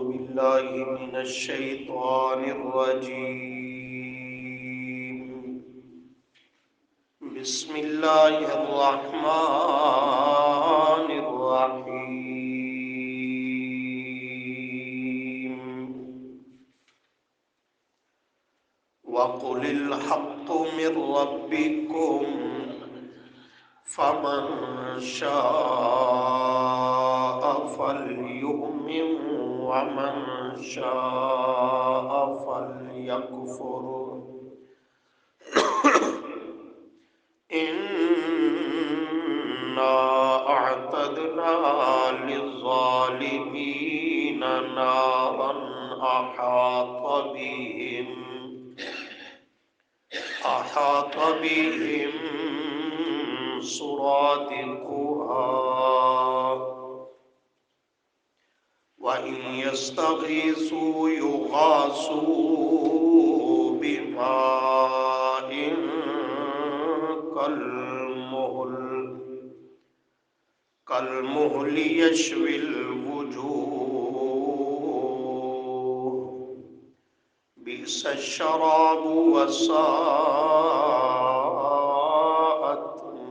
بالله من الشيطان الرجيم. بسم الله الرحمن الرحيم. وقل الحق من ربكم فمن شاء فليؤمن ومن شاء فليكفر. إنا أعتدنا للظالمين نارا أحاط بهم سرادقها وإن يستغيثوا يغاثوا بماء كالمهل يشوي الوجوه بئس الشراب وساءت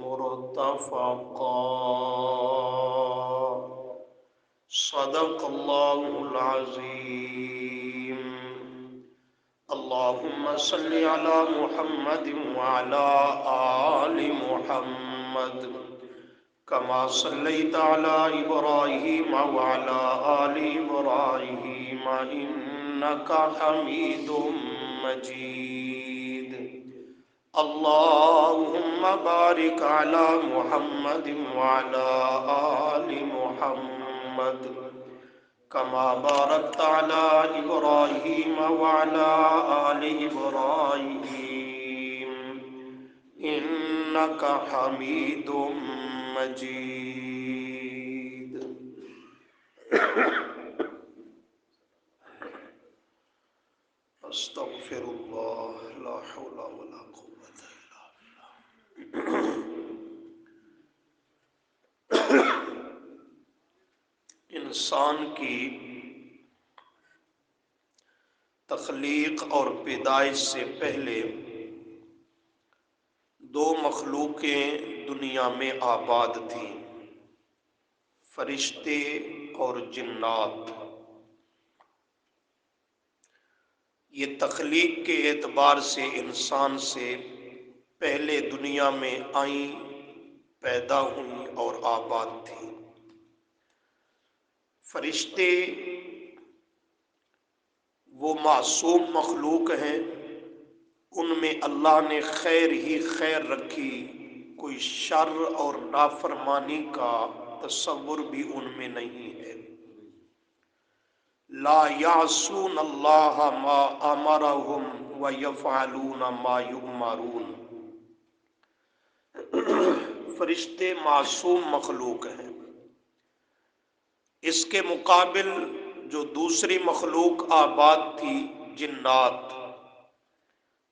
مرتفقا. صدق الله العظيم. اللهم صل على محمد وعلى آل محمد كما صليت على إبراهيم وعلى آل إبراهيم إنك حميد مجيد. اللهم بارك على محمد وعلى آل محمد كما باركت على إبراهيم وعلى آل إبراهيم إنك حميد مجيد. استغفر اللہ لا حول ولا قوة الا باللہ. انسان کی تخلیق اور پیدائش سے پہلے دو مخلوقیں دنیا میں آباد تھیں، فرشتے اور جنات. یہ تخلیق کے اعتبار سے انسان سے پہلے دنیا میں آئیں، پیدا ہوئیں اور آباد تھیں. فرشتے وہ معصوم مخلوق ہیں، ان میں اللہ نے خیر ہی خیر رکھی، کوئی شر اور نافرمانی کا تصور بھی ان میں نہیں ہے. لا یعصون اللہ ما امرہم ویفعلون ما یؤمرون. فرشتے معصوم مخلوق ہیں. اس کے مقابل جو دوسری مخلوق آباد تھی، جنات،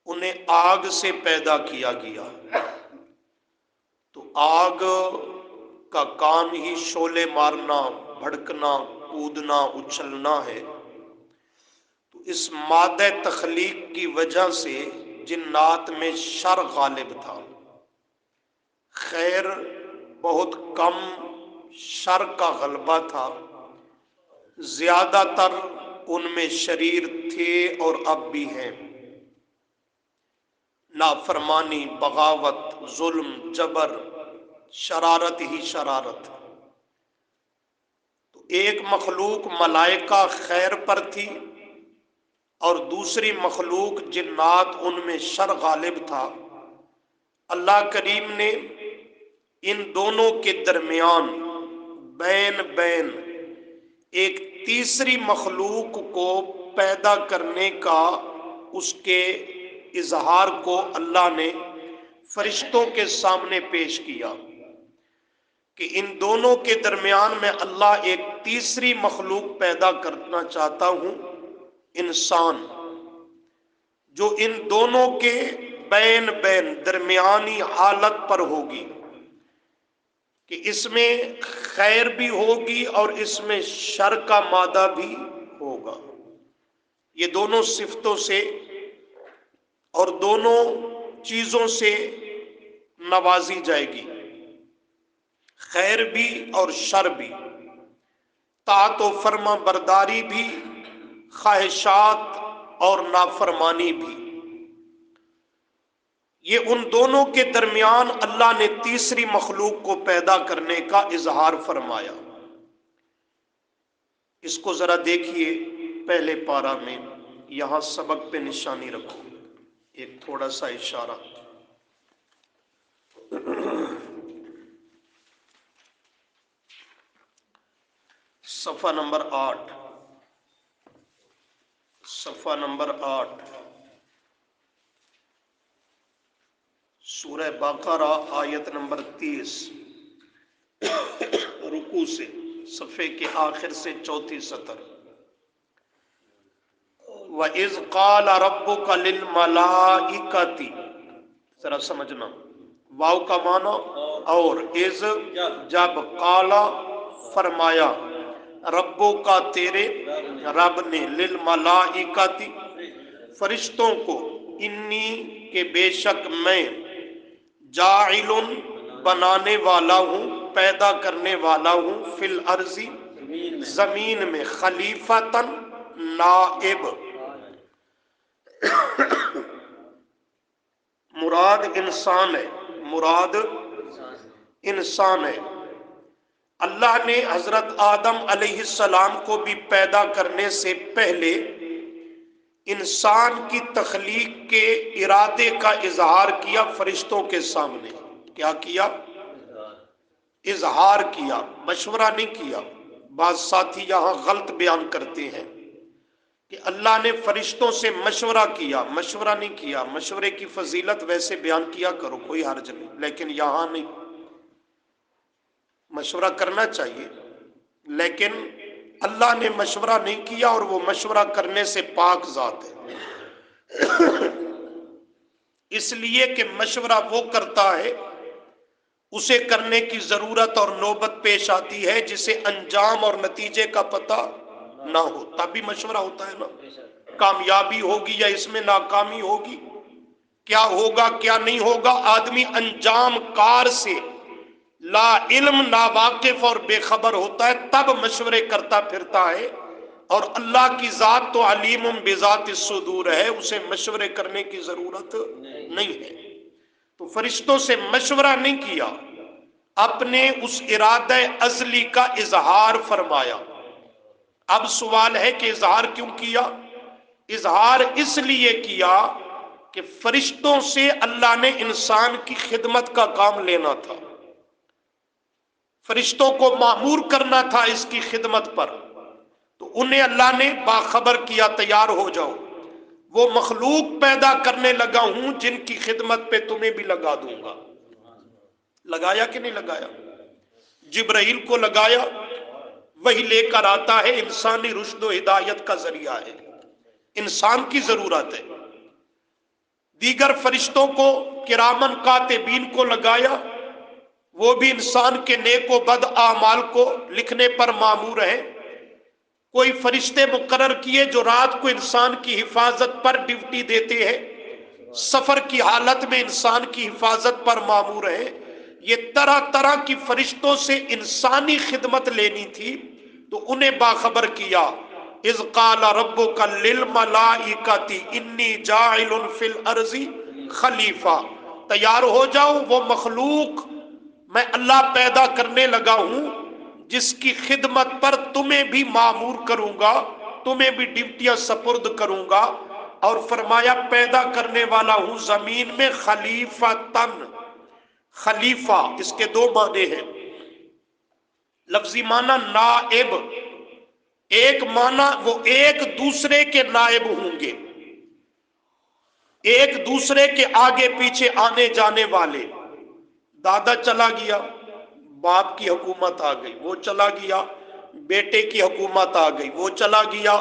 انہیں آگ سے پیدا کیا گیا. تو آگ کا کام ہی شعلے مارنا، بھڑکنا، کودنا، اچھلنا ہے. تو اس مادہ تخلیق کی وجہ سے جنات میں شر غالب تھا، خیر بہت کم شر کا غلبہ تھا. زیادہ تر ان میں شریر تھے اور اب بھی ہیں. نافرمانی، بغاوت، ظلم، جبر، شرارت ہی شرارت. تو ایک مخلوق ملائکہ خیر پر تھی اور دوسری مخلوق جنات، ان میں شر غالب تھا. اللہ کریم نے ان دونوں کے درمیان بین ایک تیسری مخلوق کو پیدا کرنے کا، اس کے اظہار کو اللہ نے فرشتوں کے سامنے پیش کیا کہ ان دونوں کے درمیان میں اللہ ایک تیسری مخلوق پیدا کرنا چاہتا ہوں، انسان، جو ان دونوں کے بین درمیانی حالت پر ہوگی، کہ اس میں خیر بھی ہوگی اور اس میں شر کا مادہ بھی ہوگا. ہوگا. یہ دونوں صفتوں سے اور دونوں چیزوں سے نوازی جائے گی، خیر بھی اور شر بھی، طاعت و فرما برداری بھی، خواہشات اور نافرمانی بھی. یہ ان دونوں کے درمیان اللہ نے تیسری مخلوق کو پیدا کرنے کا اظہار فرمایا. اس کو ذرا دیکھیے پہلے پارہ میں، یہاں سبق پہ نشانی رکھو، ایک تھوڑا سا اشارہ. صفحہ نمبر 8، صفحہ نمبر 8، سورہ بقرہ آیت نمبر 30، رکوع سے صفحے کے آخر سے چوتھی سطر. وَإِذْ قَالَ رَبُّكَ لِلْمَلَائِكَةِ، ذرا سمجھنا، واو کا معنی اور، از جب، قالا فرمایا، ربو کا تیرے رب نے، للملائکۃ فرشتوں کو، انی کہ بے شک میں، جاعل بنانے والا ہوں، پیدا کرنے والا ہوں، فی الارض زمین میں، خلیفتاً نائب. مراد انسان ہے، مراد انسان ہے. اللہ نے حضرت آدم علیہ السلام کو بھی پیدا کرنے سے پہلے انسان کی تخلیق کے ارادے کا اظہار کیا فرشتوں کے سامنے. کیا کیا؟ اظہار کیا، مشورہ نہیں کیا. بعض ساتھی یہاں غلط بیان کرتے ہیں کہ اللہ نے فرشتوں سے مشورہ کیا. مشورہ نہیں کیا. مشورے کی فضیلت ویسے بیان کیا کرو، کوئی حرج نہیں، لیکن یہاں نہیں. مشورہ کرنا چاہیے، لیکن اللہ نے مشورہ نہیں کیا، اور وہ مشورہ کرنے سے پاک ذات ہے. اس لیے کہ مشورہ وہ کرتا ہے اسے کرنے کی ضرورت اور نوبت پیش آتی ہے جسے انجام اور نتیجے کا پتہ نہ ہو، تب بھی مشورہ ہوتا ہے نا. کامیابی ہوگی یا اس میں ناکامی ہوگی، کیا ہوگا کیا نہیں ہوگا. آدمی انجام کار سے لا علم، نا واقف اور بے خبر ہوتا ہے، تب مشورے کرتا پھرتا ہے. اور اللہ کی ذات تو علیم بذات الصدور ہے، اسے مشورے کرنے کی ضرورت نہیں ہے. تو فرشتوں سے مشورہ نہیں کیا، اپنے اس ارادہ ازلی کا اظہار فرمایا. اب سوال ہے کہ اظہار کیوں کیا؟ اظہار اس لیے کیا کہ فرشتوں سے اللہ نے انسان کی خدمت کا کام لینا تھا، فرشتوں کو مامور کرنا تھا اس کی خدمت پر. تو انہیں اللہ نے باخبر کیا، تیار ہو جاؤ، وہ مخلوق پیدا کرنے لگا ہوں جن کی خدمت پہ تمہیں بھی لگا دوں گا. لگایا کہ نہیں لگایا؟ جبرائیل کو لگایا، وہی لے کر آتا ہے، انسانی رشد و ہدایت کا ذریعہ ہے، انسان کی ضرورت ہے. دیگر فرشتوں کو، کرامن کاتبین کو لگایا، وہ بھی انسان کے نیک و بد اعمال کو لکھنے پر مامور ہیں. کوئی فرشتے مقرر کیے جو رات کو انسان کی حفاظت پر ڈیوٹی دیتے ہیں، سفر کی حالت میں انسان کی حفاظت پر مامور ہیں. یہ طرح طرح کی فرشتوں سے انسانی خدمت لینی تھی، تو انہیں باخبر کیا. اذ قال ربک للملائکۃ انی جاعل فی الارض خلیفہ، تیار ہو جاؤ، وہ مخلوق میں اللہ پیدا کرنے لگا ہوں جس کی خدمت پر تمہیں بھی مامور کروں گا، تمہیں بھی ڈیوٹیاں سپرد کروں گا. اور فرمایا پیدا کرنے والا ہوں زمین میں خلیفتاً. خلیفہ اس کے دو معنی ہیں، لفظی معنی نائب، ایک معنی وہ ایک دوسرے کے نائب ہوں گے، ایک دوسرے کے آگے پیچھے آنے جانے والے. دادا چلا گیا، باپ کی حکومت آ گئی، وہ چلا گیا، بیٹے کی حکومت آ گئی، وہ چلا گیا،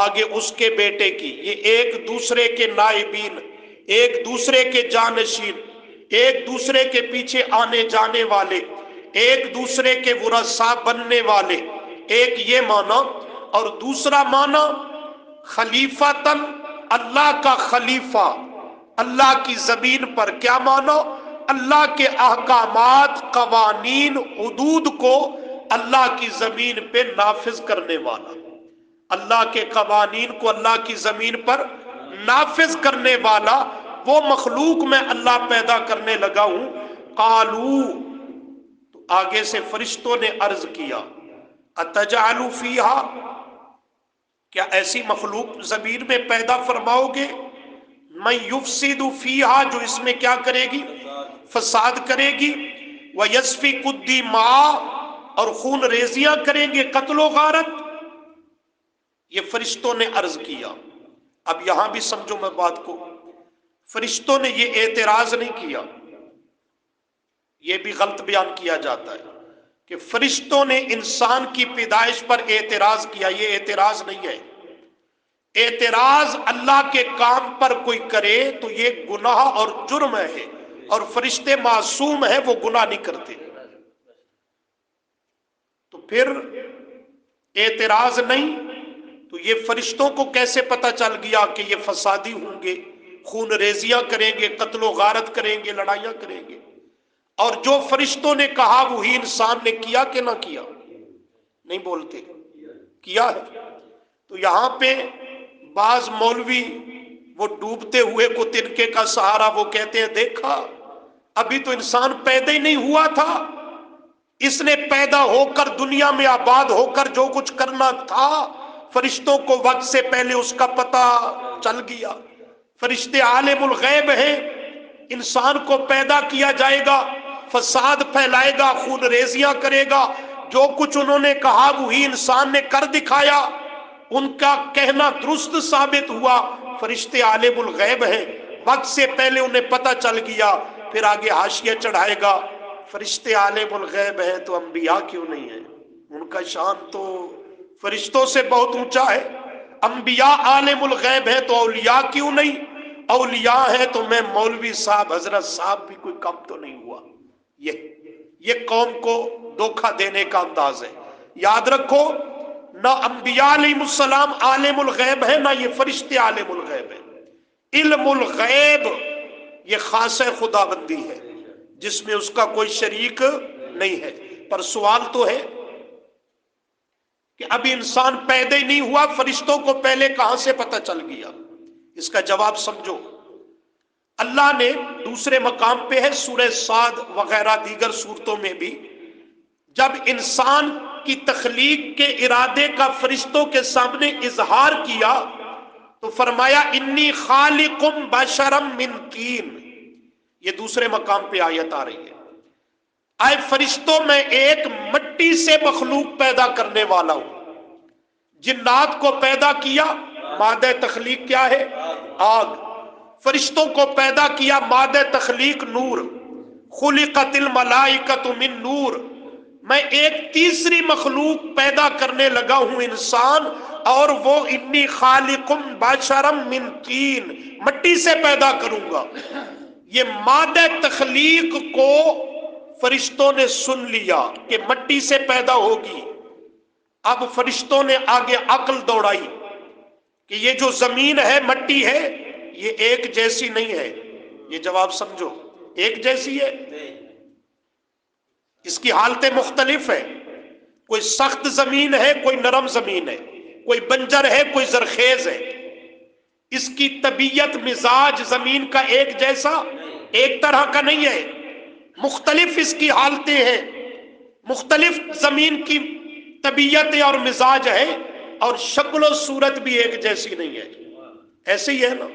آگے اس کے بیٹے کی. یہ ایک دوسرے کے نائبین، ایک دوسرے کے جانشین، ایک دوسرے کے پیچھے آنے جانے والے، ایک دوسرے کے ورثاء بننے والے. ایک یہ معنی. اور دوسرا معنی خلیفتن، اللہ کا خلیفہ اللہ کی زمین پر. کیا معنی؟ اللہ کے احکامات، قوانین، حدود کو اللہ کی زمین پہ نافذ کرنے والا. اللہ کے قوانین کو اللہ کی زمین پر نافذ کرنے والا وہ مخلوق میں اللہ پیدا کرنے لگا ہوں. قالو، تو آگے سے فرشتوں نے عرض کیا، اتجعل فیہا، کیا ایسی مخلوق زمین میں پیدا فرماؤ گے؟ من یفسد فیہا، جو اس میں کیا کرے گی؟ فساد کرے گی. ویسفک الدماء، اور خون ریزیاں کریں گے، قتل و غارت. یہ فرشتوں نے عرض کیا. اب یہاں بھی سمجھو میں بات کو، فرشتوں نے یہ اعتراض نہیں کیا. یہ بھی غلط بیان کیا جاتا ہے کہ فرشتوں نے انسان کی پیدائش پر اعتراض کیا. یہ اعتراض نہیں ہے. اعتراض اللہ کے کام پر کوئی کرے تو یہ گناہ اور جرم ہے، اور فرشتے معصوم ہیں، وہ گناہ نہیں کرتے. تو پھر اعتراض نہیں تو یہ فرشتوں کو کیسے پتا چل گیا کہ یہ فسادی ہوں گے، خون ریزیاں کریں گے، قتل و غارت کریں گے، لڑائیاں کریں گے؟ اور جو فرشتوں نے کہا وہی انسان نے کیا کہ نہ کیا؟ نہیں بولتے، کیا ہے. تو یہاں پہ بعض مولوی وہ ڈوبتے ہوئے کو تنکے کا سہارا، وہ کہتے ہیں دیکھا ابھی تو انسان پیدا ہی نہیں ہوا تھا، اس نے پیدا ہو کر دنیا میں آباد ہو کر جو کچھ کرنا تھا فرشتوں کو وقت سے پہلے اس کا پتہ چل گیا. فرشتے عالم الغیب ہیں. انسان کو پیدا کیا جائے گا، فساد پھیلائے گا، خون ریزیاں کرے گا. جو کچھ انہوں نے کہا وہی انسان نے کر دکھایا. ان کا کہنا درست ثابت ہوا. فرشتے عالم الغیب ہیں، وقت سے پہلے انہیں پتہ چل گیا. پھر آگے حاشیہ چڑھائے گا فرشتے عالم الغیب ہیں تو انبیاء کیوں نہیں ہیں؟ ان کا شان تو فرشتوں سے بہت اونچا ہے. انبیاء عالم الغیب ہیں تو اولیاء کیوں نہیں؟ اولیاء ہیں تو میں مولوی صاحب، حضرت صاحب بھی کوئی کم تو نہیں ہوا. یہ قوم کو دھوکہ دینے کا انداز ہے. یاد رکھو، نہ انبیاء علیہ السلام عالم الغیب ہے، نہ یہ فرشتے عالم الغیب ہے. علم الغیب یہ خاص خدا بندی ہے جس میں اس کا کوئی شریک نہیں ہے. پر سوال تو ہے کہ ابھی انسان پیدا ہی نہیں ہوا، فرشتوں کو پہلے کہاں سے پتہ چل گیا؟ اس کا جواب سمجھو. اللہ نے دوسرے مقام پہ ہے، سورہ صاد وغیرہ دیگر صورتوں میں بھی، جب انسان کی تخلیق کے ارادے کا فرشتوں کے سامنے اظہار کیا تو فرمایا انی خالق بشرا من طین. یہ دوسرے مقام پہ آیت آ رہی ہے. اے فرشتوں، میں ایک مٹی سے مخلوق پیدا کرنے والا ہوں. جنات کو پیدا کیا، مادہ تخلیق کیا ہے؟ آگ. فرشتوں کو پیدا کیا، مادہ تخلیق نور. خلقت الملائکۃ من نور. میں ایک تیسری مخلوق پیدا کرنے لگا ہوں، انسان، اور وہ انی خالق بشرا من طین، مٹی سے پیدا کروں گا. یہ مادہ تخلیق کو فرشتوں نے سن لیا کہ مٹی سے پیدا ہوگی. اب فرشتوں نے آگے عقل دوڑائی کہ یہ جو زمین ہے، مٹی ہے، یہ ایک جیسی نہیں ہے. یہ جواب سمجھو، ایک جیسی ہے؟ اس کی حالتیں مختلف ہیں. کوئی سخت زمین ہے، کوئی نرم زمین ہے، کوئی بنجر ہے، کوئی زرخیز ہے. اس کی طبیعت، مزاج زمین کا ایک جیسا، ایک طرح کا نہیں ہے. مختلف اس کی حالتیں ہیں، مختلف زمین کی طبیعت اور مزاج ہے، اور شکل و صورت بھی ایک جیسی نہیں ہے. ایسے ہی ہے نا،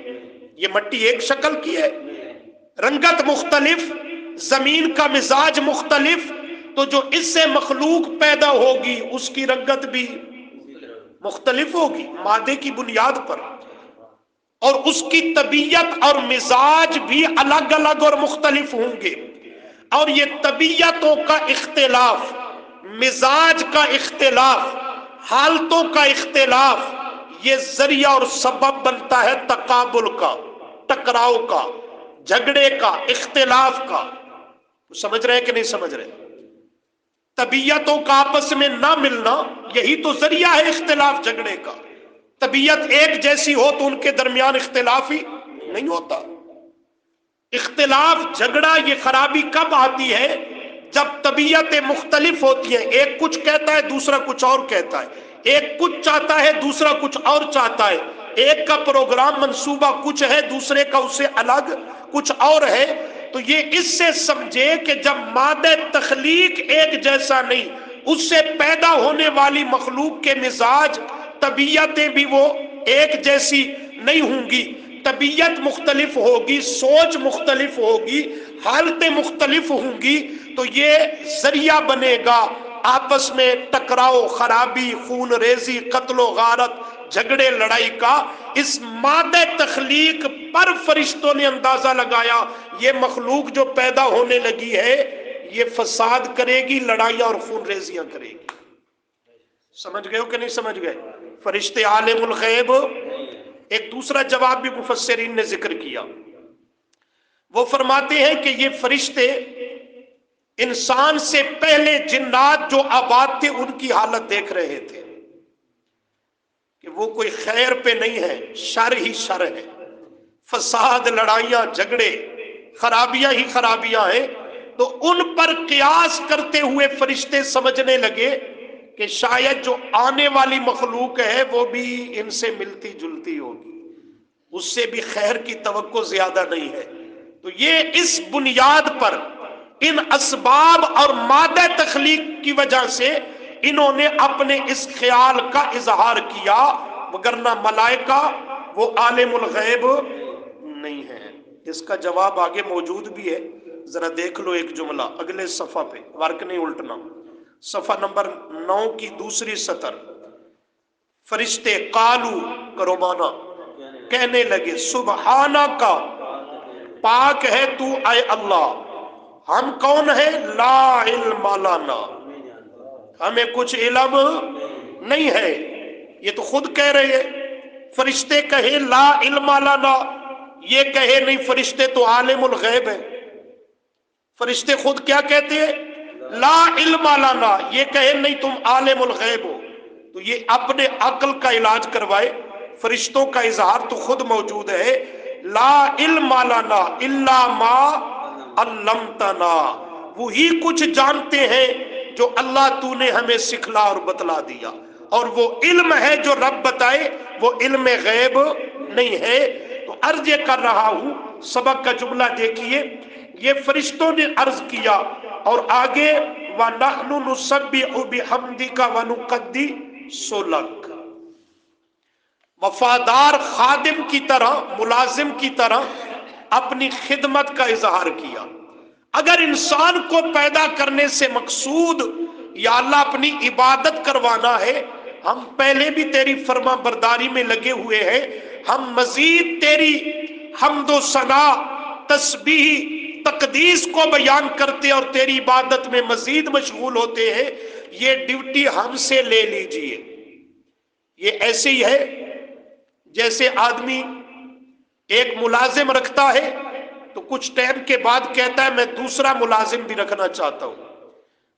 یہ مٹی ایک شکل کی ہے، رنگت مختلف، زمین کا مزاج مختلف. تو جو اس سے مخلوق پیدا ہوگی اس کی رنگت بھی مختلف ہوگی مادے کی بنیاد پر، اور اس کی طبیعت اور مزاج بھی الگ الگ اور مختلف ہوں گے. اور یہ طبیعتوں کا اختلاف، مزاج کا اختلاف، حالتوں کا اختلاف، یہ ذریعہ اور سبب بنتا ہے تقابل کا، ٹکراؤ کا، جھگڑے کا، اختلاف کا. سمجھ رہے ہیں کہ نہیں سمجھ رہے؟ طبیعتوں کا آپس میں نہ ملنا یہی تو ذریعہ ہے اختلاف جھگڑے کا. طبیعت ایک جیسی ہو تو ان کے درمیان اختلاف ہی نہیں ہوتا. اختلاف جھگڑا یہ خرابی کب آتی ہے؟ جب طبیعتیں مختلف ہوتی ہیں. ایک کچھ کہتا ہے دوسرا کچھ اور کہتا ہے، ایک کچھ چاہتا ہے دوسرا کچھ اور چاہتا ہے، ایک کا پروگرام منصوبہ کچھ ہے دوسرے کا اس سے الگ کچھ اور ہے. تو یہ اس سے سمجھے کہ جب مادہ تخلیق ایک جیسا نہیں، اس سے پیدا ہونے والی مخلوق کے مزاج طبیعتیں بھی وہ ایک جیسی نہیں ہوں گی. طبیعت مختلف ہوگی، سوچ مختلف ہوگی، حالتیں مختلف ہوں گی. تو یہ ذریعہ بنے گا آپس میں ٹکراؤ، خرابی، خون ریزی، قتل و غارت، جھگڑے لڑائی کا. اس مادہ تخلیق پر فرشتوں نے اندازہ لگایا یہ مخلوق جو پیدا ہونے لگی ہے یہ فساد کرے گی، لڑائیاں اور خون ریزیاں کرے گی. سمجھ گئے ہو کہ نہیں سمجھ گئے؟ فرشتے عالم الغیب. ایک دوسرا جواب بھی مفسرین نے ذکر کیا. وہ فرماتے ہیں کہ یہ فرشتے انسان سے پہلے جنات جو آباد تھے ان کی حالت دیکھ رہے تھے کہ وہ کوئی خیر پہ نہیں ہے، شر ہی شر ہے، فساد، لڑائیاں، جھگڑے، خرابیاں ہی خرابیاں ہیں. تو ان پر قیاس کرتے ہوئے فرشتے سمجھنے لگے کہ شاید جو آنے والی مخلوق ہے وہ بھی ان سے ملتی جلتی ہوگی، اس سے بھی خیر کی توقع زیادہ نہیں ہے. تو یہ اس بنیاد پر، ان اسباب اور مادہ تخلیق کی وجہ سے انہوں نے اپنے اس خیال کا اظہار کیا، وگرنہ ملائکہ وہ عالم الغیب نہیں ہے. اس کا جواب آگے موجود بھی ہے، ذرا دیکھ لو ایک جملہ اگلے صفحہ پہ، ورق نہیں الٹنا. صفحہ نمبر 9 کی دوسری سطر. فرشتے قالو، کرو مانا، کہنے لگے، سبحانہ کا، پاک ہے تو اے اللہ، ہم کون ہیں؟ لا علم لنا، ہمیں کچھ علم نہیں ہے. یہ تو خود کہہ رہے ہیں. فرشتے کہے لا علم لنا، یہ کہے نہیں فرشتے تو عالم الغیب ہے. فرشتے خود کیا کہتے ہیں؟ لا علم لنا، یہ کہے نہیں تم عالم الغیب ہو. تو یہ اپنے عقل کا علاج کروائے. فرشتوں کا اظہار تو خود موجود ہے، لا علم لنا الا ما علمتنا، وہی کچھ جانتے ہیں جو اللہ تو نے ہمیں سکھلا اور بتلا دیا، اور وہ علم ہے جو رب بتائے، وہ علم غیب نہیں ہے. تو عرض یہ کر رہا ہوں، سبق کا جملہ دیکھیے، یہ فرشتوں نے عرض کیا اور آگے وَنَحْنُ نُسَبِّحُ بِحَمْدِكَ وَنُقَدِّسُ لَكَ، وفادار خادم کی طرح، ملازم کی طرح اپنی خدمت کا اظہار کیا. اگر انسان کو پیدا کرنے سے مقصود یا اللہ اپنی عبادت کروانا ہے، ہم پہلے بھی تیری فرما برداری میں لگے ہوئے ہیں، ہم مزید تیری حمد و ثنا، تسبیح، تقدیس کو بیان کرتے اور تیری عبادت میں مزید مشغول ہوتے ہیں. یہ ڈیوٹی ہم سے لے لیجئے. یہ ایسے ہی ہے جیسے آدمی ایک ملازم رکھتا ہے تو کچھ ٹائم کے بعد کہتا ہے میں دوسرا ملازم بھی رکھنا چاہتا ہوں.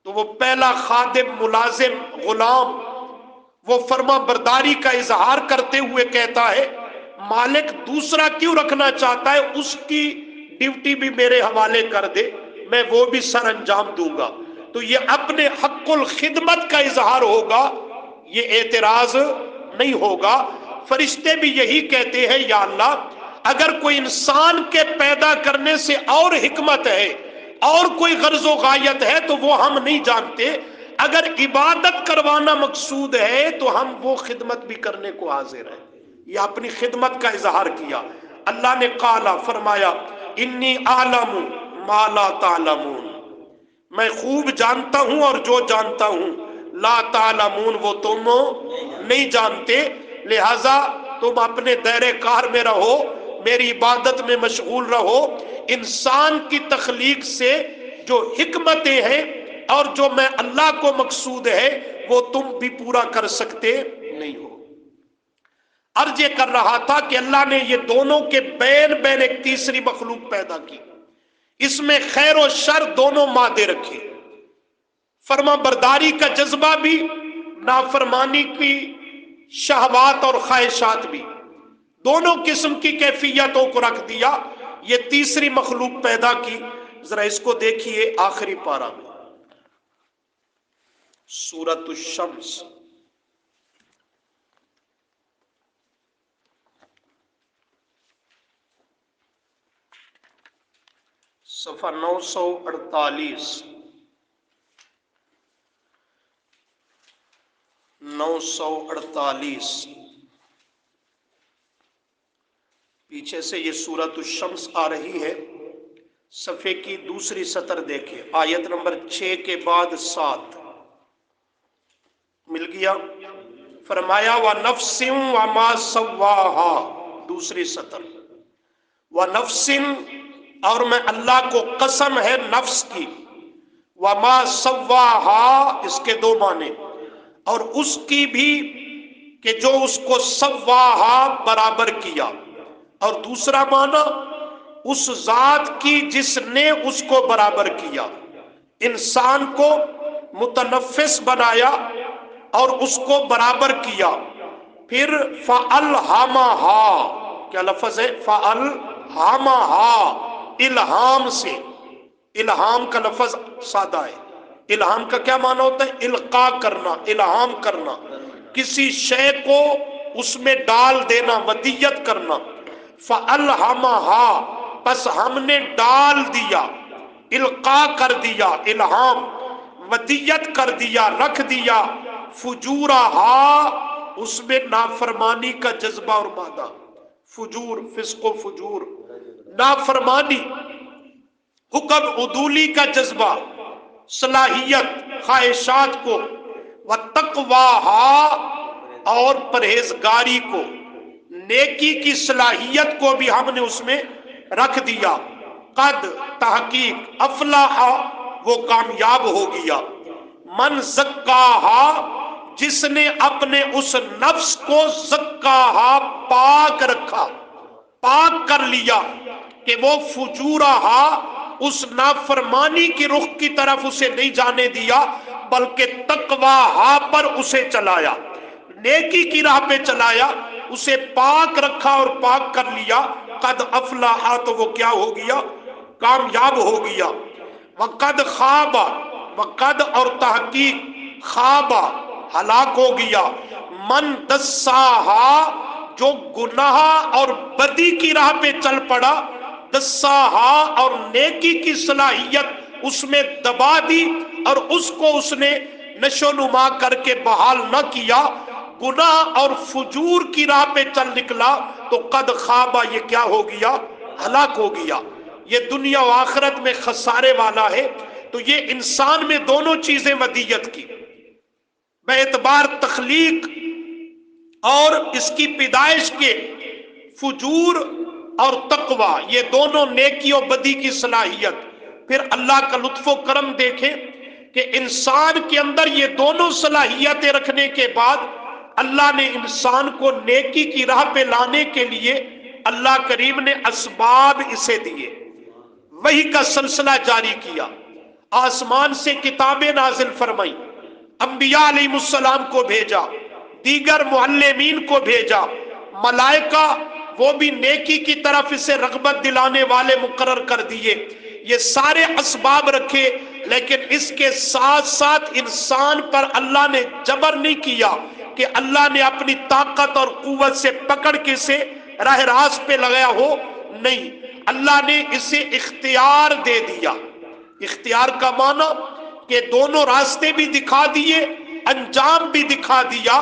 تو وہ پہلا خادم، ملازم، غلام، وہ فرما برداری کا اظہار کرتے ہوئے کہتا ہے مالک دوسرا کیوں رکھنا چاہتا ہے، اس کی ڈیوٹی بھی میرے حوالے کر دے، میں وہ بھی سر انجام دوں گا. تو یہ اپنے حق الخدمت کا اظہار ہوگا، یہ اعتراض نہیں ہوگا. فرشتے بھی یہی کہتے ہیں یا اللہ اگر کوئی انسان کے پیدا کرنے سے اور حکمت ہے اور کوئی غرض و غایت ہے تو وہ ہم نہیں جانتے، اگر عبادت کروانا مقصود ہے تو ہم وہ خدمت بھی کرنے کو حاضر ہیں. یہ اپنی خدمت کا اظہار کیا. اللہ نے قالا، فرمایا، انی اعلم ما لا تعلمون، میں خوب جانتا ہوں اور جو جانتا ہوں لا تعلمون وہ تم نہیں جانتے. لہذا تم اپنے دائرے کار میں رہو، میری عبادت میں مشغول رہو. انسان کی تخلیق سے جو حکمتیں ہیں اور جو میں اللہ کو مقصود ہے وہ تم بھی پورا کر سکتے نہیں ہو. عرض یہ کر رہا تھا کہ اللہ نے یہ دونوں کے بین ایک تیسری مخلوق پیدا کی، اس میں خیر و شر دونوں مادے رکھے. فرما برداری کا جذبہ بھی، نافرمانی کی شہوات اور خواہشات بھی، دونوں قسم کی کیفیتوں کو رکھ دیا، یہ تیسری مخلوق پیدا کی۔ ذرا اس کو دیکھیے آخری پارہ میں، سورۃ الشمس، صفحہ 948، 948 پیچھے سے یہ سورۃ الشمس آ رہی ہے، صفحے کی دوسری سطر دیکھیں، آیت نمبر 6 کے بعد 7 مل گیا۔ فرمایا وَنَفْسٍ وَمَا سَوَّاهَا، دوسری سطر، وَنَفْسٍ، اور میں اللہ کو قسم ہے نفس کی، وَمَا سَوَّاهَا، اس کے دو معنی، اور اس کی بھی کہ جو اس کو سواہا برابر کیا، اور دوسرا معنی اس ذات کی جس نے اس کو برابر کیا، انسان کو متنفس بنایا اور اس کو برابر کیا۔ پھر فَأَلْهَمَهَا، کیا لفظ ہے؟ فَأَلْهَمَهَا، الہام سے، الہام کا لفظ سادہ ہے، الہام کا کیا معنی ہوتا ہے؟ القاء کرنا، الہام کرنا، کسی شے کو اس میں ڈال دینا، ودیت کرنا۔ فَأَلْهَمَهَا، پس ہم نے ڈال دیا، القاء کر دیا، الہام، ودیت کر دیا، رکھ دیا، فجورہا، اس میں نافرمانی کا جذبہ اور مادہ، فجور، فسق و فجور، نافرمانی، حکم عدولی کا جذبہ، صلاحیت، خواہشات کو، وَتَقْوَاهَا، اور پرہیزگاری کو، نیکی کی صلاحیت کو بھی ہم نے اس میں رکھ دیا۔ قد، تحقیق، افلاح، وہ کامیاب ہو گیا، من زکاہا، جس نے اپنے اس نفس کو زکاہا، پاک رکھا، پاک کر لیا، کہ وہ فجورہا، اس نافرمانی کی رخ کی طرف اسے نہیں جانے دیا، بلکہ تقواہا پر اسے چلایا، نیکی کی راہ پہ چلایا، اسے پاک رکھا اور پاک کر لیا۔ قد افلاح، تو وہ کیا ہو گیا؟ کامیاب ہو گیا۔ وقد خواب، وقد اور تحقیق، خواب، ہلاک ہو گیا، من دساہا، جو گناہ اور بدی کی راہ پہ چل پڑا، دساہا، اور نیکی کی صلاحیت اس میں دبا دی اور اس کو اس نے نشو نما کر کے بحال نہ کیا، گناہ اور فجور کی راہ پہ چل نکلا، تو قد خوابہ، یہ کیا ہو گیا؟ ہلاک ہو گیا۔ یہ دنیا و آخرت میں خسارے والا ہے۔ تو یہ انسان میں دونوں چیزیں ودیت کی، بے اعتبار تخلیق اور اس کی پیدائش کے، فجور اور تقوی، یہ دونوں نیکی و بدی کی صلاحیت۔ پھر اللہ کا لطف و کرم دیکھیں کہ انسان کے اندر یہ دونوں صلاحیتیں رکھنے کے بعد اللہ نے انسان کو نیکی کی راہ پہ لانے کے لیے اللہ کریم نے اسباب اسے دیے، وحی کا سلسلہ جاری کیا، آسمان سے کتابیں نازل فرمائی، انبیاء علیہ السلام کو بھیجا، دیگر معلمین کو بھیجا، ملائکہ وہ بھی نیکی کی طرف اسے رغبت دلانے والے مقرر کر دیے، یہ سارے اسباب رکھے، لیکن اس کے ساتھ ساتھ انسان پر اللہ نے جبر نہیں کیا کہ اللہ نے اپنی طاقت اور قوت سے پکڑ کے اسے راہ راست پہ لگایا ہو، نہیں، اللہ نے اسے اختیار دے دیا۔ اختیار کا معنی کہ دونوں راستے بھی دکھا دیے، انجام بھی دکھا دیا،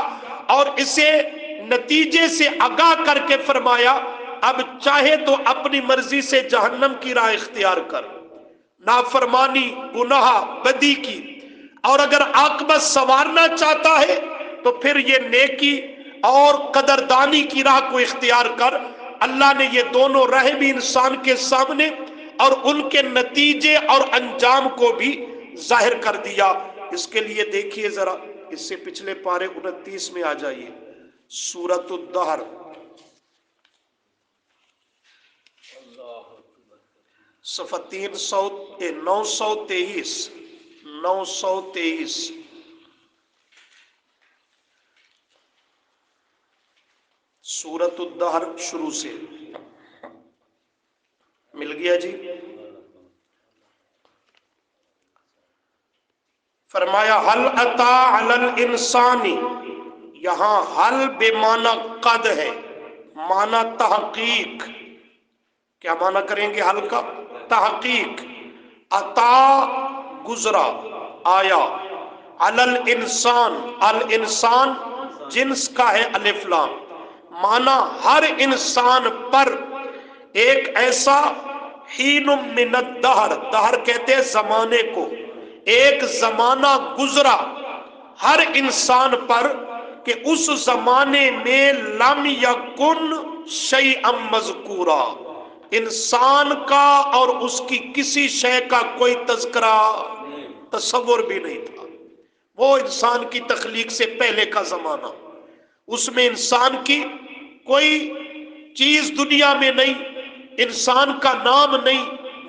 اور اسے نتیجے سے آگاہ کر کے فرمایا اب چاہے تو اپنی مرضی سے جہنم کی راہ اختیار کر، نافرمانی، گناہ، بدی کی، اور اگر عاقبت سنوارنا چاہتا ہے تو پھر یہ نیکی اور قدردانی کی راہ کو اختیار کر۔ اللہ نے یہ دونوں راہیں بھی انسان کے سامنے اور ان کے نتیجے اور انجام کو بھی ظاہر کر دیا۔ اس کے لیے دیکھیے ذرا، اس سے پچھلے پارے 29 میں آ جائیے، سورۃ الدہر، صفحہ 923، 923 سورۃ الدہر شروع سے مل گیا جی. فرمایا حل اتا علی الانسانی، یہاں حل بے معنی قد ہے، معنی تحقیق. کیا معنی کریں گے حل کا؟ تحقیق. اتا گزرا، آیا. علی الانسان، الانسان جنس کا ہے الف لام، معنی ہر انسان پر ایک ایسا حین من الدہر، دہر کہتے ہیں زمانے کو، ایک زمانہ گزرا ہر انسان پر کہ اس زمانے میں لم یکن شیئا مذکورا، انسان کا اور اس کی کسی شے کا کوئی تذکرہ تصور بھی نہیں تھا. وہ انسان کی تخلیق سے پہلے کا زمانہ، اس میں انسان کی کوئی چیز دنیا میں نہیں، انسان کا نام نہیں،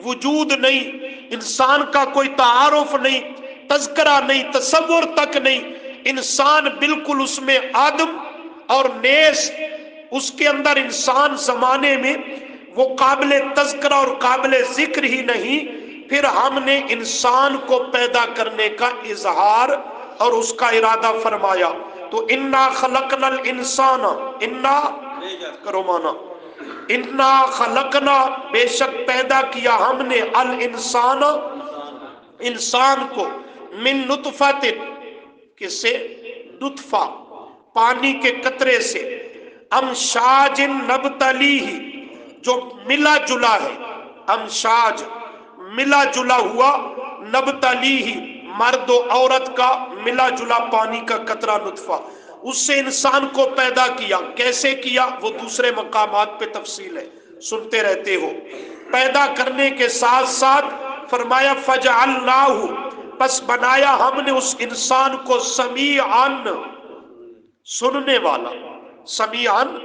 وجود نہیں، انسان کا کوئی تعارف نہیں، تذکرہ نہیں، تصور تک نہیں. انسان بالکل اس میں آدم اور نیس، اس کے اندر انسان زمانے میں وہ قابل تذکرہ اور قابل ذکر ہی نہیں. پھر ہم نے انسان کو پیدا کرنے کا اظہار اور اس کا ارادہ فرمایا. تو انا خلقنا الانسان، انا کرو مانا، انا خلقنا بے شک پیدا کیا ہم نے، الانسان انسان کو، من نطفت کس سے؟ نطفہ پانی کے قطرے سے، امشاج نبتلیہ جو ملا جلا ہے، امشاج ملا جلا ہوا، نبتلیہ مرد و عورت کا ملا جلا پانی کا قطرہ نطفہ، اس سے انسان کو پیدا کیا. کیسے کیا وہ دوسرے مقامات پہ تفصیل ہے، سنتے رہتے ہو. پیدا کرنے کے ساتھ ساتھ فرمایا فجعلناہ، پس بنایا ہم نے اس انسان کو سمیعاً سننے والا. سمیعاً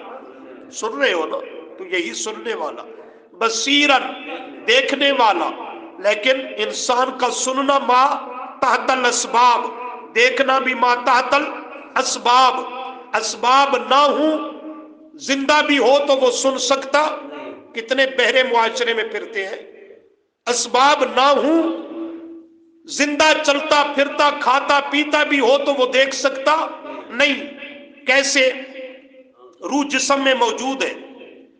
سن رہے ہو نا، تو یہی سننے والا. بصیراً دیکھنے والا، لیکن انسان کا سننا ما تحت الاسباب، دیکھنا بھی ما تحت الاسباب. اسباب نہ ہوں، زندہ بھی ہو تو وہ سن سکتا. کتنے بہرے معاشرے میں پھرتے ہیں. اسباب نہ ہوں، زندہ چلتا پھرتا کھاتا پیتا بھی ہو تو وہ دیکھ سکتا نہیں. کیسے؟ روح جسم میں موجود ہے،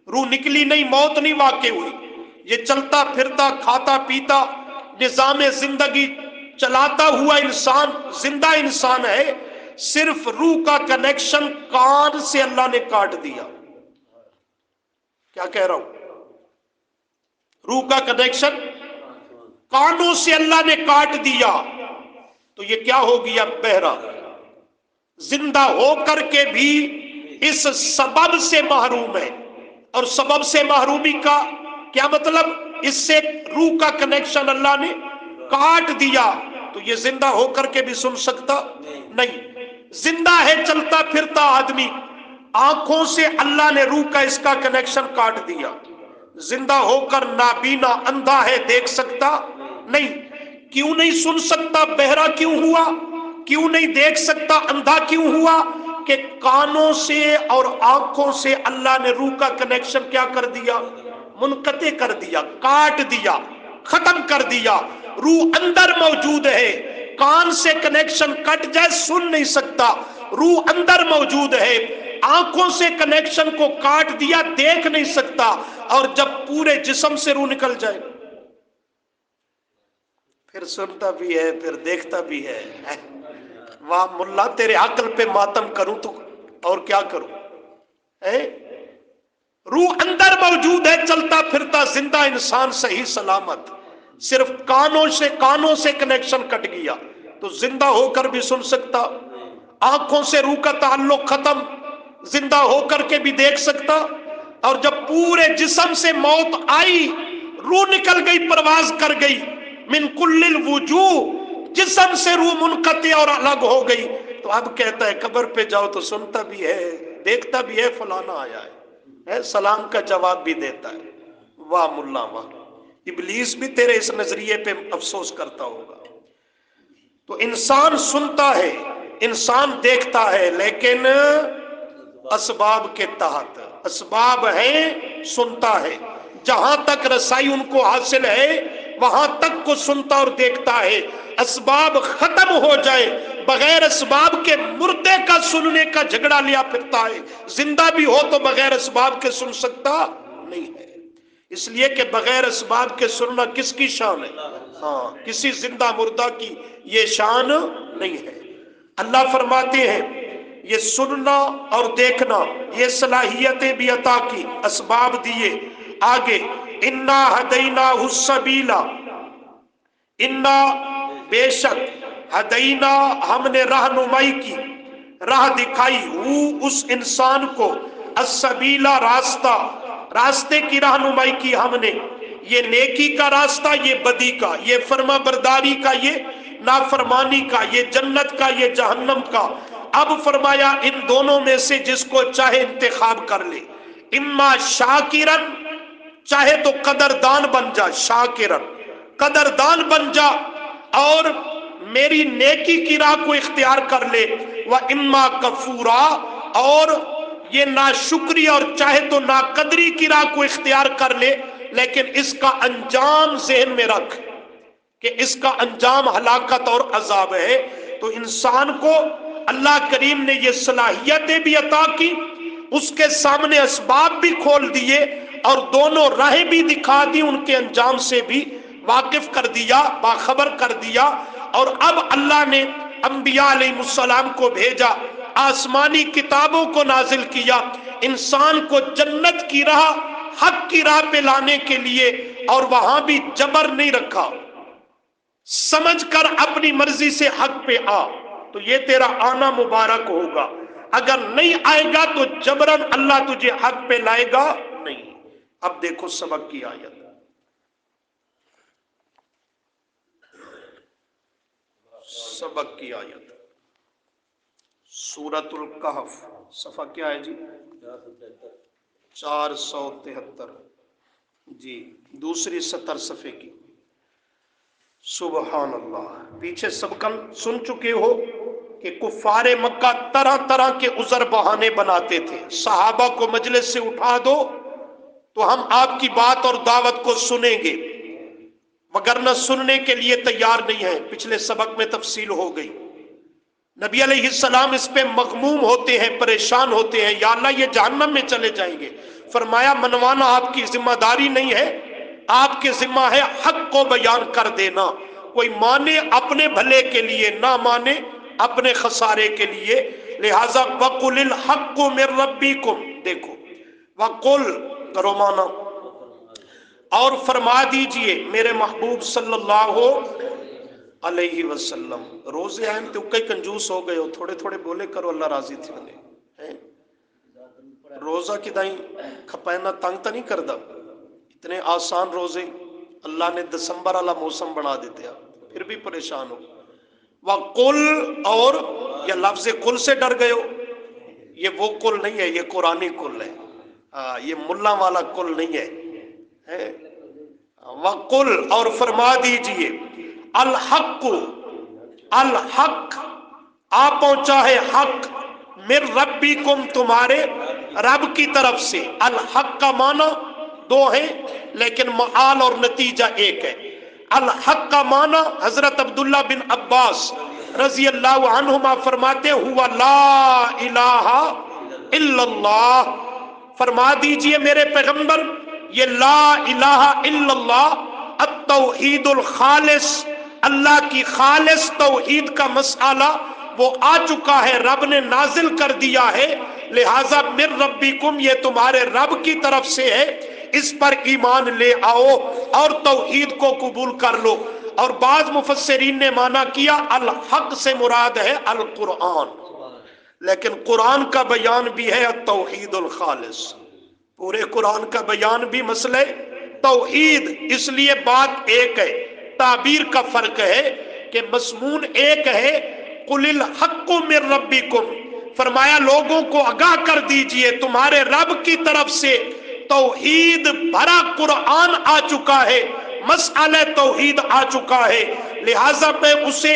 روح نکلی نہیں، موت نہیں واقع ہوئی. یہ چلتا پھرتا کھاتا پیتا نظام زندگی چلاتا ہوا انسان زندہ انسان ہے. صرف روح کا کنیکشن کان سے اللہ نے کاٹ دیا. کیا کہہ رہا ہوں؟ روح کا کنیکشن کانوں سے اللہ نے کاٹ دیا، تو یہ کیا ہو گیا؟ بہرا. زندہ ہو کر کے بھی اس سبب سے محروم ہے. اور سبب سے محرومی کا کیا مطلب؟ اس سے روح کا کنیکشن اللہ نے کاٹ دیا، تو یہ زندہ ہو کر کے بھی سن سکتا نہیں. زندہ ہے چلتا پھرتا آدمی، آنکھوں سے اللہ نے روح کا اس کا کنیکشن کاٹ دیا. زندہ ہو کر نابینا اندھا ہے، دیکھ سکتا نہیں. کیوں نہیں سن سکتا؟ بہرا کیوں ہوا؟ کیوں نہیں دیکھ سکتا؟ اندھا کیوں ہوا؟ کہ کانوں سے اور آنکھوں سے اللہ نے روح کا کنیکشن کیا کر دیا؟ منقطع کر دیا، کاٹ دیا، ختم کر دیا. روح اندر موجود ہے، کان سے کنیکشن کٹ جائے سن نہیں سکتا. روح اندر موجود ہے، آنکھوں سے کنیکشن کو کاٹ دیا، دیکھ نہیں سکتا. اور جب پورے جسم سے روح نکل جائے پھر سنتا بھی ہے، پھر دیکھتا بھی ہے. واہ ملا، تیرے عقل پہ ماتم کروں تو اور کیا کروں؟ روح اندر موجود ہے، چلتا پھرتا زندہ انسان صحیح سلامت. صرف کانوں سے کنیکشن کٹ گیا تو زندہ ہو کر بھی سن سکتا. آنکھوں سے روح کا تعلق ختم، زندہ ہو کر کے بھی دیکھ سکتا. اور جب پورے جسم سے موت آئی، روح نکل گئی، پرواز کر گئی، من کل الوجوہ، جسم سے روح منقطع اور الگ ہو گئی، تو اب کہتا ہے قبر پہ جاؤ تو سنتا بھی ہے، دیکھتا بھی ہے، فلانا آیا ہے، سلام کا جواب بھی دیتا ہے. واہ ملا واہ. ابلیس بھی تیرے اس نظریے پہ افسوس کرتا ہوگا. تو انسان سنتا ہے، انسان دیکھتا ہے، لیکن اسباب کے تحت۔ اسباب ہیں، سنتا ہے، جہاں تک رسائی ان کو حاصل ہے وہاں تک کو سنتا اور دیکھتا ہے۔ اسباب ختم ہو جائے، بغیر اسباب کے مردے کا سننے کا جھگڑا لیا پھرتا ہے، زندہ بھی ہو تو بغیر اسباب کے سن سکتا نہیں ہے۔ اس لیے کہ بغیر اسباب کے سننا کس کی شان ہے؟ ہاں، کسی زندہ مردہ کی یہ شان نہیں ہے۔ اللہ فرماتے ہیں یہ سننا اور دیکھنا، یہ صلاحیتیں بھی عطا کی، اسباب دیے۔ آگے انا ہدیناہ السبیل، انا بے شک، ہدینہ ہم نے رہنمائی کی، راہ دکھائی، اس انسان کو، السبیلا راستہ، راستے کی رہنمائی کی ہم نے، یہ نیکی کا راستہ، یہ بدی کا، یہ فرما برداری کا، یہ نافرمانی کا، یہ جنت کا، یہ جہنم کا۔ اب فرمایا ان دونوں میں سے جس کو چاہے انتخاب کر لے، اما شاکرن، چاہے تو قدردان بن جا، شاکرن قدردان بن جا اور میری نیکی کی راہ کو اختیار کر لے، و اما کفورا، اور یہ ناشکری اور چاہے تو ناقدری کی راہ کو اختیار کر لے، لیکن اس کا انجام ذہن میں رکھ کہ اس کا انجام ہلاکت اور عذاب ہے۔ تو انسان کو اللہ کریم نے یہ صلاحیتیں بھی عطا کی، اس کے سامنے اسباب بھی کھول دیے اور دونوں راہیں بھی دکھا دی، ان کے انجام سے بھی واقف کر دیا، باخبر کر دیا۔ اور اب اللہ نے انبیاء علیہ السلام کو بھیجا، آسمانی کتابوں کو نازل کیا، انسان کو جنت کی راہ، حق کی راہ پہ لانے کے لیے، اور وہاں بھی جبر نہیں رکھا، سمجھ کر اپنی مرضی سے حق پہ آ تو یہ تیرا آنا مبارک ہوگا، اگر نہیں آئے گا تو جبرن اللہ تجھے حق پہ لائے گا نہیں۔ اب دیکھو سبق کی آیت، سبق کی آیت، سورۃ الکہف، صفحہ کیا ہے جی؟ 473 جی، دوسری 70 صفحے کی۔ سبحان اللہ، پیچھے سبقن سن چکے ہو کہ کفار مکہ طرح طرح کے عذر بہانے بناتے تھے، صحابہ کو مجلس سے اٹھا دو تو ہم آپ کی بات اور دعوت کو سنیں گے، مگر نہ سننے کے لیے تیار نہیں ہیں۔ پچھلے سبق میں تفصیل ہو گئی۔ نبی علیہ السلام اس پہ مغموم ہوتے ہیں، پریشان ہوتے ہیں، یا اللہ یہ جہنم میں چلے جائیں گے۔ فرمایا منوانا آپ کی ذمہ داری نہیں ہے، آپ کے ذمہ ہے حق کو بیان کر دینا، کوئی مانے اپنے بھلے کے لیے، نہ مانے اپنے خسارے کے لیے۔ لہذا وَقُلِ الْحَقُّ مِن رَبِّكُمْ، دیکھو وَقُلْ کرو مانا، اور فرما دیجئے میرے محبوب صلی اللہ علیہ وسلم۔ روزے آئیں تو کئی کنجوس ہو گئے ہو، تھوڑے تھوڑے بولے کرو، اللہ راضی تھی بنے۔ روزہ کی دائیں کھپائنا تنگ تا نہیں کردہ، اتنے آسان روزے اللہ نے دسمبر والا موسم بنا دیتے ہیں، پھر بھی پریشان ہو۔ وَقُلْ، اور یہ لفظ قل سے ڈر گئے ہو، یہ وہ قل نہیں ہے، یہ قرآنی قل ہے، یہ ملا والا قل نہیں ہے۔ وَقُلْ، اور فرما دیجئے، الحق، الحق آ پہنچا ہے حق، من ربکم تمہارے رب کی طرف سے۔ الحق کا معنی دو ہیں لیکن معال اور نتیجہ ایک ہے۔ الحق کا معنی حضرت عبداللہ بن عباس رضی اللہ عنہما فرماتے ہوا لا الہ الا اللہ، فرما دیجئے میرے پیغمبر یہ لا الہ الا اللہ التوحید الخالص، اللہ کی خالص توحید کا مسئلہ وہ آ چکا ہے، رب نے نازل کر دیا ہے، لہٰذا من ربکم یہ تمہارے رب کی طرف سے ہے، اس پر ایمان لے آؤ اور توحید کو قبول کر لو۔ اور بعض مفسرین نے معنی کیا الحق سے مراد ہے القرآن، لیکن قرآن کا بیان بھی ہے التوحید الخالص، پورے قرآن کا بیان بھی مسئلہ توحید، اس لیے بات ایک ہے، تعبیر کا فرق ہے کہ مضمون ایک ہے۔ قُلِ الْحَقُّ مِن رَبِّكُمْ، فرمایا لوگوں کو آگاہ کر دیجئے تمہارے رب کی طرف سے توحید بھرا قرآن آ چکا ہے، مسئلہ توحید آ چکا ہے، لہٰذا میں اسے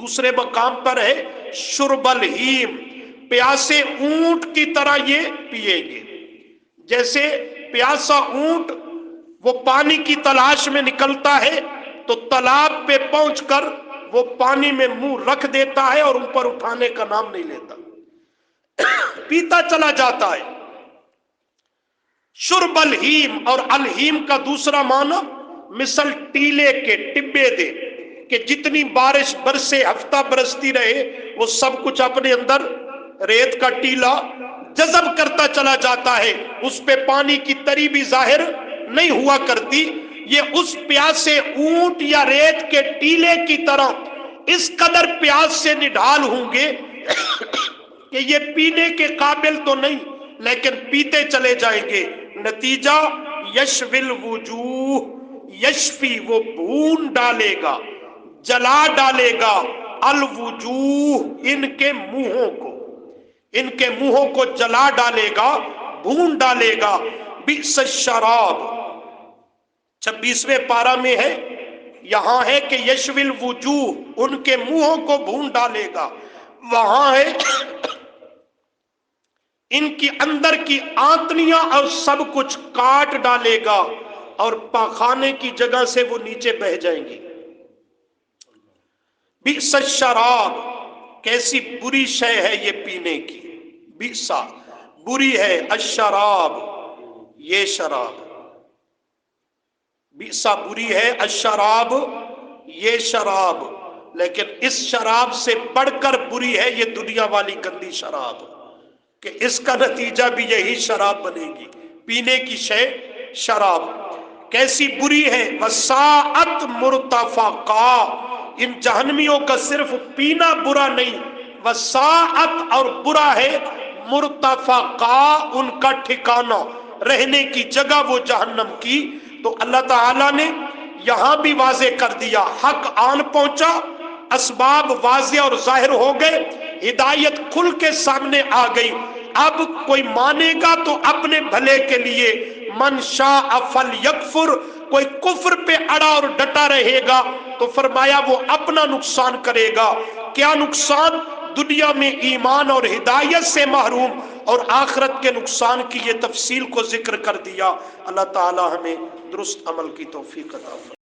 دوسرے مقام پر ہے شرب الہیم، پیاسے اونٹ کی طرح یہ پیئیں گے۔ جیسے پیاسا اونٹ وہ پانی کی تلاش میں نکلتا ہے تو تالاب پہ پہنچ کر وہ پانی میں منہ رکھ دیتا ہے اور اوپر اٹھانے کا نام نہیں لیتا، پیتا چلا جاتا ہے۔ شرب الہیم، اور الہیم کا دوسرا معنی مثل ٹیلے کے ٹبے دے، کہ جتنی بارش برسے، ہفتہ برستی رہے، وہ سب کچھ اپنے اندر ریت کا ٹیلا جذب کرتا چلا جاتا ہے، اس پہ پانی کی تری بھی ظاہر نہیں ہوا کرتی۔ یہ اس پیاسے اونٹ یا ریت کے ٹیلے کی طرح اس قدر پیاس سے نڈھال ہوں گے کہ یہ پینے کے قابل تو نہیں، لیکن پیتے چلے جائیں گے۔ نتیجہ یشوی الوجوہ، یشفی وہ بھون ڈالے گا، جلا ڈالے گا، الوجوہ ان کے منہوں کو، ان کے منہوں کو جلا ڈالے گا، بھون ڈالے گا۔ بئس الشراب 26ویں پارہ میں ہے، یہاں ہے کہ یشوی الوجوہ ان کے منہوں کو بھون ڈالے گا، وہاں ہے ان کی اندر کی آنتنیاں اور سب کچھ کاٹ ڈالے گا، اور پاخانے کی جگہ سے وہ نیچے بہہ جائیں گی۔ بئس الشراب، کیسی بری شے ہے یہ پینے کی، بئس بری ہے، الشراب یہ شراب، بئس بری ہے، الشراب یہ شراب، لیکن اس شراب سے بڑھ کر بری ہے یہ دنیا والی گندی شراب، کہ اس کا نتیجہ بھی یہی شراب بنے گی، پینے کی شے شراب۔ کیسی بری ہے، وساعت مرتفقا، ان جہنمیوں کا صرف پینا برا نہیں، وساعت اور برا ہے، مرتفقا ان کا ٹھکانہ، رہنے کی جگہ وہ جہنم کی۔ تو اللہ تعالیٰ نے یہاں بھی واضح کر دیا، حق آن پہنچا، اسباب واضح اور ظاہر ہو گئے، ہدایت کھل کے سامنے آ گئی۔ اب کوئی مانے گا تو اپنے بھلے کے لیے، من شاء فلیکفر، کوئی کفر پہ اڑا اور ڈٹا رہے گا تو فرمایا وہ اپنا نقصان کرے گا۔ کیا نقصان؟ دنیا میں ایمان اور ہدایت سے محروم، اور آخرت کے نقصان کی یہ تفصیل کو ذکر کر دیا۔ اللہ تعالی ہمیں درست عمل کی توفیق عطا فرمائے۔